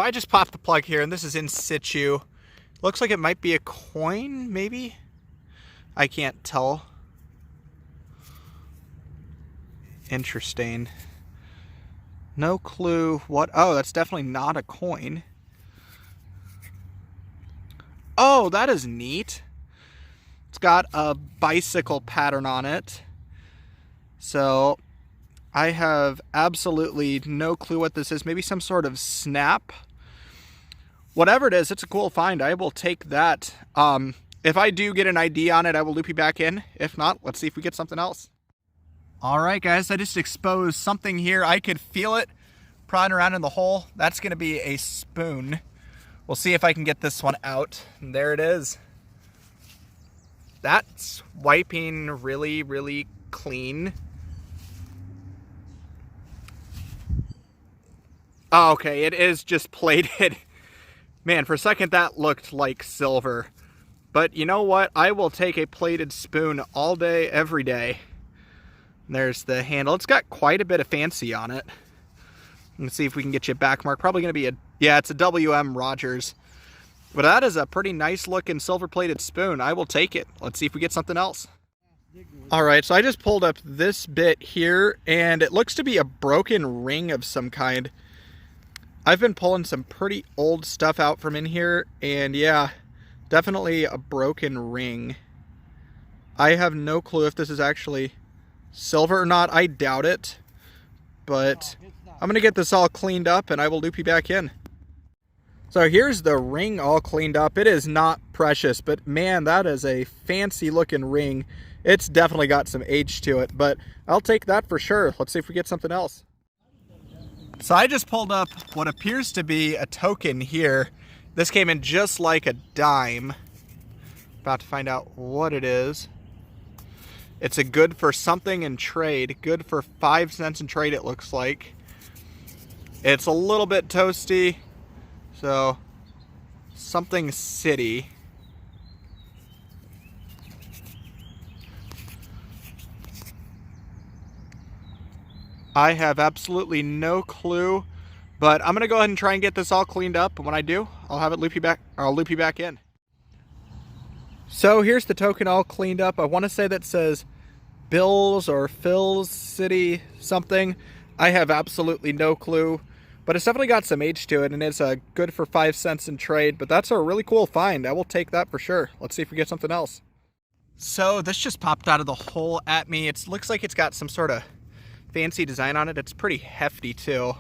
I just popped the plug here, and this is in situ. Looks like it might be a coin, maybe? I can't tell. Interesting. No clue what... Oh, that's definitely not a coin. Oh, that is neat. It's got a bicycle pattern on it. So I have absolutely no clue what this is. Maybe some sort of snap. Whatever it is, it's a cool find. I will take that. If I do get an ID on it, I will loop you back in. If not, let's see if we get something else. All right, guys, I just exposed something here. I could feel it prodding around in the hole. That's going to be a spoon. We'll see if I can get this one out. And there it is. That's wiping really, really clean. Oh, okay, it is just plated. Man, for a second that looked like silver. But you know what? I will take a plated spoon all day, every day. There's the handle. It's got quite a bit of fancy on it. Let's see if we can get you a back mark. Probably going to be a... Yeah, it's a WM Rogers. But that is a pretty nice looking silver plated spoon. I will take it. Let's see if we get something else. All right, so I just pulled up this bit here, and it looks to be a broken ring of some kind. I've been pulling some pretty old stuff out from in here, and yeah, definitely a broken ring. I have no clue if this is actually silver or not. I doubt it, but I'm going to get this all cleaned up, and I will loop you back in. So here's the ring all cleaned up. It is not precious, but man, that is a fancy looking ring. It's definitely got some age to it, but I'll take that for sure. Let's see if we get something else. So I just pulled up what appears to be a token here. This came in just like a dime. About to find out what it is. It's a good for something in trade. Good for 5 cents in trade, it looks like. It's a little bit toasty. So, something city. I have absolutely no clue, but I'm gonna go ahead and try and get this all cleaned up. And when I do, I'll have it loop you back, or I'll loop you back in. So here's the token all cleaned up. I want to say that says Bills or Phil's City something. I have absolutely no clue. But it's definitely got some age to it, and it's good for 5 cents in trade. But that's a really cool find. I will take that for sure. Let's see if we get something else. So this just popped out of the hole at me. It looks like it's got some sort of fancy design on it. It's pretty hefty too.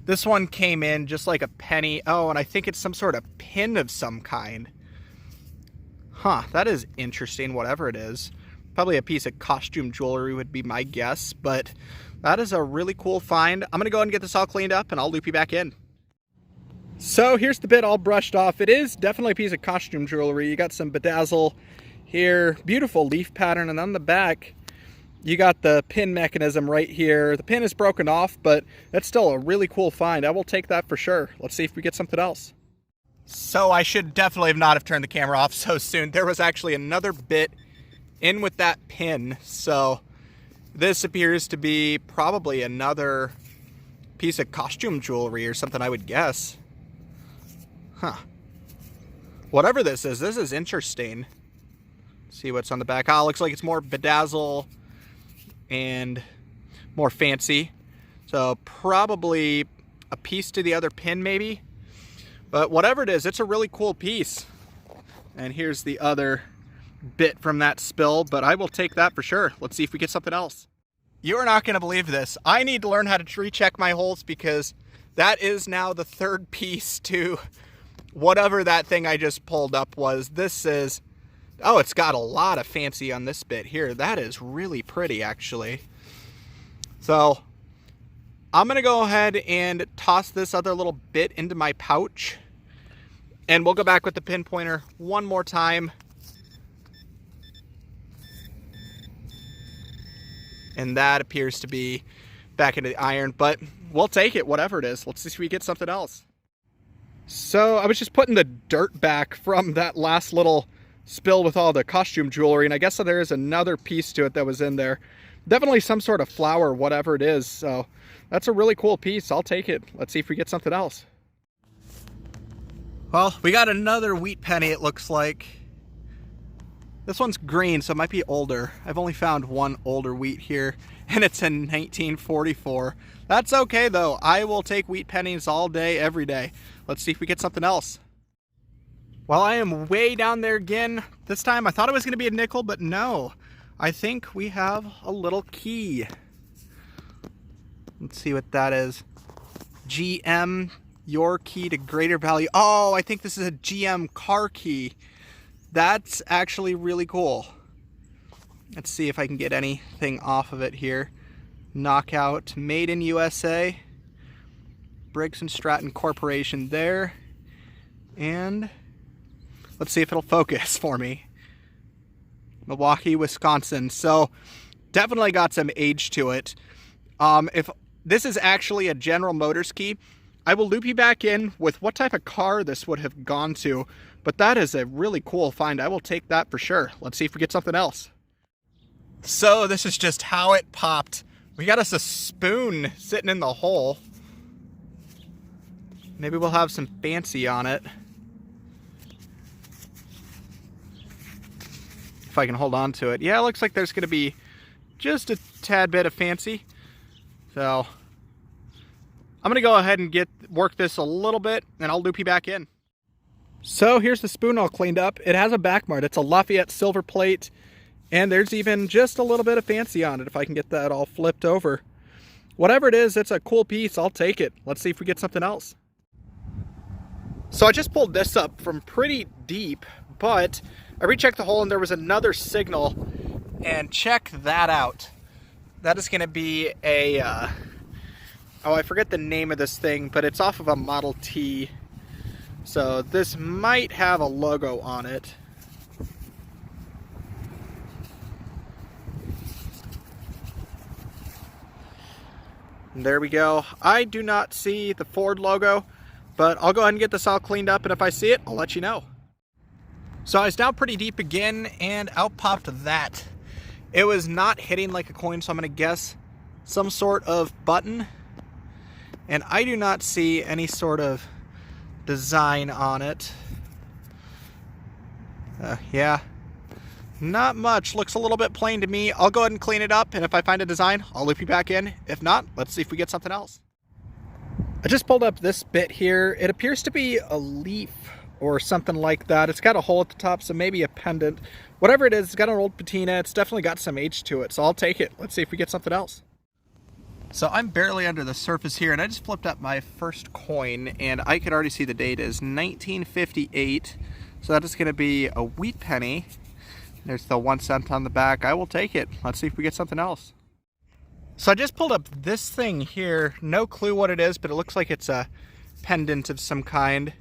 This one came in just like a penny. Oh, and I think it's some sort of pin of some kind. Huh, that is interesting, whatever it is. Probably a piece of costume jewelry would be my guess, but that is a really cool find. I'm gonna go ahead and get this all cleaned up, and I'll loop you back in. So here's the bit all brushed off. It is definitely a piece of costume jewelry. You got some bedazzle here, beautiful leaf pattern, and on the back, you got the pin mechanism right here. The pin is broken off, but that's still a really cool find. I will take that for sure. Let's see if we get something else. So I should definitely not have turned the camera off so soon. There was actually another bit in with that pin, so this appears to be probably another piece of costume jewelry or something, I would guess. Huh. Whatever this is interesting. See what's on the back. Oh, looks like it's more bedazzle and more fancy. So probably a piece to the other pin maybe. But whatever it is, it's a really cool piece. And here's the other bit from that spill, but I will take that for sure. Let's see if we get something else. You are not going to believe this. I need to learn how to recheck my holes, because that is now the third piece to whatever that thing I just pulled up was. This is, oh, it's got a lot of fancy on this bit here. That is really pretty, actually. So I'm going to go ahead and toss this other little bit into my pouch, and we'll go back with the pinpointer one more time. And that appears to be back into the iron, but we'll take it, whatever it is. Let's see if we get something else. So I was just putting the dirt back from that last little spill with all the costume jewelry, and I guess there is another piece to it that was in there. Definitely some sort of flower, whatever it is. So that's a really cool piece. I'll take it. Let's see if we get something else. Well, we got another wheat penny, it looks like. This one's green, so it might be older. I've only found one older wheat here, and it's in 1944. That's okay, though. I will take wheat pennies all day, every day. Let's see if we get something else. Well, I am way down there again. This time I thought it was going to be a nickel, but no. I think we have a little key. Let's see what that is. GM, your key to greater value. Oh, I think this is a GM car key. That's actually really cool. Let's see if I can get anything off of it here. Knockout, made in USA. Briggs & Stratton Corporation there. And let's see if it'll focus for me. Milwaukee, Wisconsin. So definitely got some age to it. If this is actually a General Motors key, I will loop you back in with what type of car this would have gone to. But that is a really cool find. I will take that for sure. Let's see if we get something else. So this is just how it popped. We got us a spoon sitting in the hole. Maybe we'll have some fancy on it. If I can hold on to it. Yeah, it looks like there's going to be just a tad bit of fancy. So I'm going to go ahead and work this a little bit, and I'll loop you back in. So here's the spoon all cleaned up. It has a back mart. It's a Lafayette silver plate, and there's even just a little bit of fancy on it if I can get that all flipped over. Whatever it is, it's a cool piece. I'll take it. Let's see if we get something else. So I just pulled this up from pretty deep, but I rechecked the hole and there was another signal, and check that out. That is going to be a, oh, I forget the name of this thing, but it's off of a Model T. So this might have a logo on it. And there we go. I do not see the Ford logo, but I'll go ahead and get this all cleaned up, and if I see it, I'll let you know. So I was down pretty deep again, and out popped that. It was not hitting like a coin, so I'm going to guess some sort of button. And I do not see any sort of design on it. Yeah, not much. Looks a little bit plain to me. I'll go ahead and clean it up, and if I find a design, I'll loop you back in. If not, let's see if we get something else. I just pulled up this bit here. It appears to be a leaf or something like that. It's got a hole at the top, so maybe a pendant. Whatever it is, it's got an old patina. It's definitely got some age to it, so I'll take it. Let's see if we get something else. So I'm barely under the surface here, and I just flipped up my first coin, and I could already see the date is 1958. So that is going to be a wheat penny. There's the 1 cent on the back. I will take it. Let's see if we get something else. So I just pulled up this thing here. No clue what it is, but it looks like it's a pendant of some kind.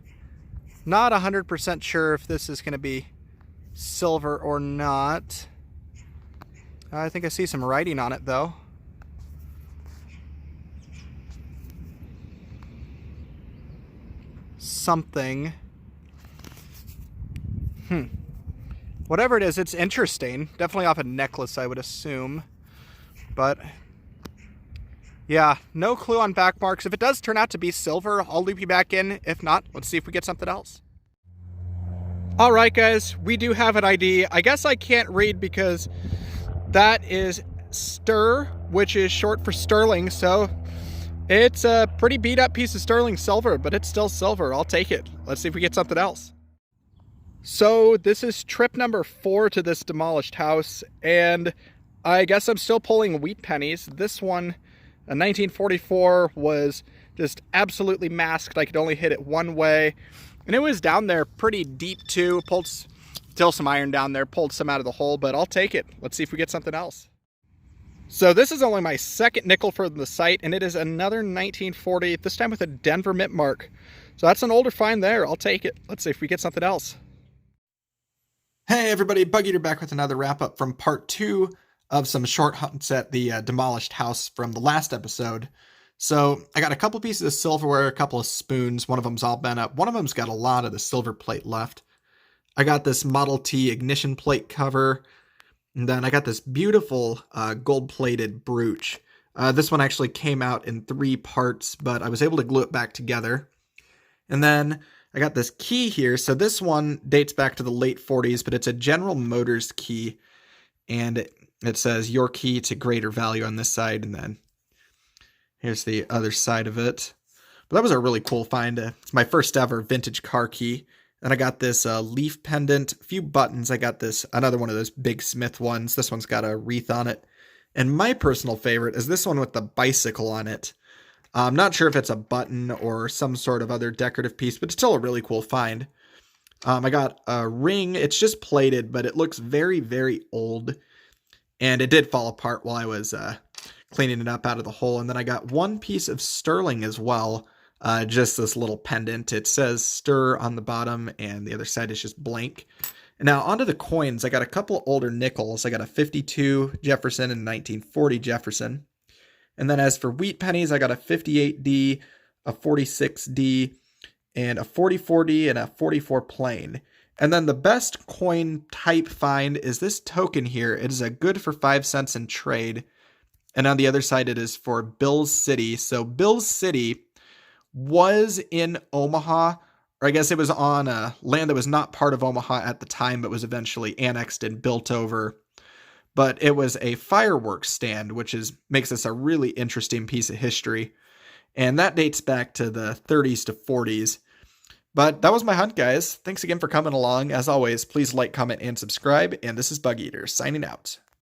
Not 100% sure if this is going to be silver or not. I think I see some writing on it, though. Something. Whatever it is, it's interesting. Definitely off a necklace, I would assume. But yeah, no clue on back marks. If it does turn out to be silver, I'll loop you back in. If not, let's see if we get something else. All right, guys, we do have an ID. I guess I can't read because that is Stir, which is short for sterling. So it's a pretty beat up piece of sterling silver, but it's still silver. I'll take it. Let's see if we get something else. So this is trip number 4 to this demolished house, and I guess I'm still pulling wheat pennies. This one, a 1944, was just absolutely masked. I could only hit it one way, and it was down there pretty deep too. Pulled still some iron down there, pulled some out of the hole, but I'll take it. Let's see if we get something else. So this is only my second nickel for the site, and it is another 1940, this time with a Denver mint mark. So that's an older find there. I'll take it. Let's see if we get something else. Hey everybody, Bug Eater back with another wrap up from part 2 of some short hunts at the demolished house from the last episode. So I got a couple pieces of silverware, a couple of spoons. One of them's all bent up. One of them's got a lot of the silver plate left. I got this Model T ignition plate cover. And then I got this beautiful gold-plated brooch. This one actually came out in 3 parts, but I was able to glue it back together. And then I got this key here. So this one dates back to the late 40s, but it's a General Motors key. And it says your key to greater value on this side. And then here's the other side of it. But that was a really cool find. It's my first ever vintage car key. And I got this leaf pendant, a few buttons. I got this, another one of those big Smith ones. This one's got a wreath on it. And my personal favorite is this one with the bicycle on it. I'm not sure if it's a button or some sort of other decorative piece, but it's still a really cool find. I got a ring. It's just plated, but it looks very, very old. And it did fall apart while I was cleaning it up out of the hole. And then I got one piece of sterling as well. Just this little pendant. It says stir on the bottom and the other side is just blank. And now onto the coins. I got a couple older nickels. I got a 52 Jefferson and 1940 Jefferson. And then as for wheat pennies, I got a 58D, a 46D, and a 44D and a 44 plain. And then the best coin type find is this token here. It is a good for 5 cents in trade. And on the other side, it is for Bill's City. So Bill's City was in Omaha, or I guess it was on a land that was not part of Omaha at the time, but was eventually annexed and built over. But it was a fireworks stand, which makes this a really interesting piece of history. And that dates back to the 30s to 40s. But that was my hunt, guys. Thanks again for coming along. As always, please like, comment, and subscribe. And this is Bug Eater signing out.